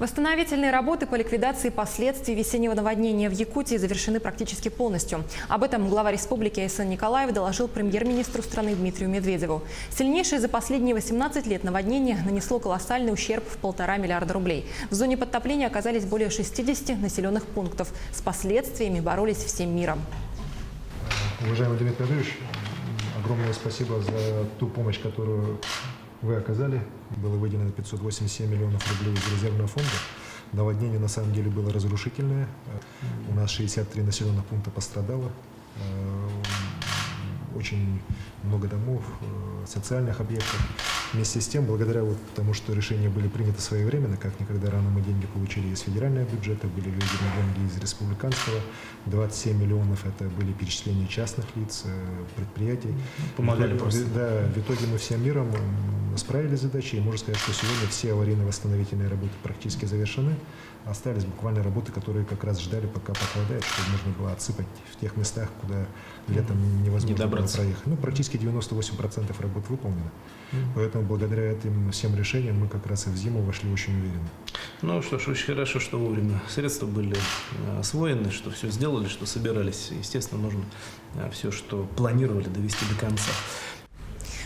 Восстановительные работы по ликвидации последствий весеннего наводнения в Якутии завершены практически полностью. Об этом глава республики Айсан Николаев доложил премьер-министру страны Дмитрию Медведеву. Сильнейшее за последние 18 лет наводнение нанесло колоссальный ущерб в 1,5 миллиарда рублей. В зоне подтопления оказались более 60 населенных пунктов. С последствиями боролись всем миром. Уважаемый Дмитрий Анатольевич, огромное спасибо за ту помощь, которую вы оказали. Было выделено 587 миллионов рублей из резервного фонда. Наводнение на самом деле было разрушительное. У нас 63 населенных пункта пострадало. Очень много домов, социальных объектов. Вместе с тем, благодаря тому, что решения были приняты своевременно, как никогда рано мы деньги получили из федерального бюджета, были выделены деньги из республиканского, 27 миллионов это были перечисления частных лиц, предприятий. Помогали просто. Да, в итоге мы всем миром справились с задачей, и можно сказать, что сегодня все аварийно-восстановительные работы практически завершены. Остались буквально работы, которые как раз ждали, пока похолодает, чтобы можно было отсыпать в тех местах, куда летом невозможно было проехать. Ну, практически 98% работ выполнено. Поэтому благодаря этим всем решениям мы как раз и в зиму вошли очень уверенно. Ну что ж, очень хорошо, что вовремя средства были освоены, что все сделали, что собирались. Естественно, нужно все, что планировали, довести до конца.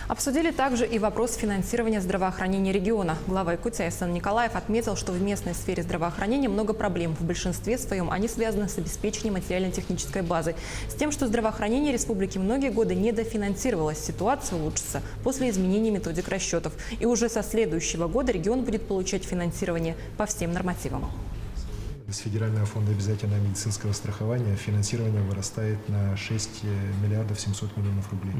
Обсудили также и вопрос финансирования здравоохранения региона. Глава Якутии Айсан Николаев отметил, что в местной сфере здравоохранения много проблем. В большинстве своем они связаны с обеспечением материально-технической базы. С тем, что здравоохранение республики многие годы недофинансировалось, ситуация улучшится после изменения методик расчетов. И уже со следующего года регион будет получать финансирование по всем нормативам. С федерального фонда обязательного медицинского страхования финансирование вырастает на 6 миллиардов 700 миллионов рублей.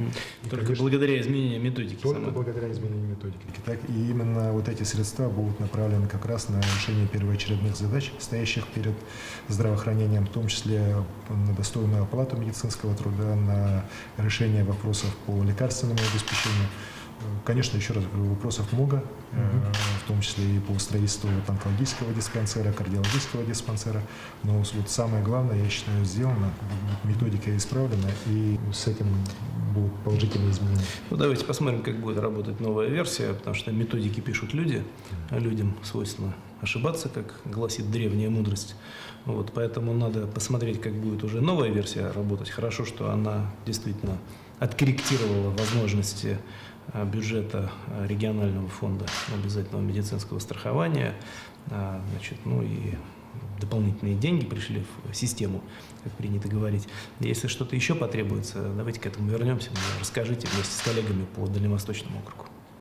Только конечно, благодаря изменению методики. Только благодаря изменению методики. Так, и именно вот эти средства будут направлены как раз на решение первоочередных задач, стоящих перед здравоохранением, в том числе на достойную оплату медицинского труда, на решение вопросов по лекарственному обеспечению. Конечно, еще раз говорю, вопросов много, в том числе и по строительству онкологического диспансера, кардиологического диспансера. Но вот самое главное, я считаю, сделано, методика исправлена, и с этим будут положительные изменения. Ну, давайте посмотрим, как будет работать новая версия, потому что методики пишут люди, а людям свойственно ошибаться, как гласит древняя мудрость. Вот, поэтому надо посмотреть, как будет уже новая версия работать. Хорошо, что она действительно откорректировала возможности бюджета регионального фонда обязательного медицинского страхования, значит, ну и дополнительные деньги пришли в систему, как принято говорить. Если что-то еще потребуется, давайте к этому вернемся, расскажите вместе с коллегами по Дальневосточному округу.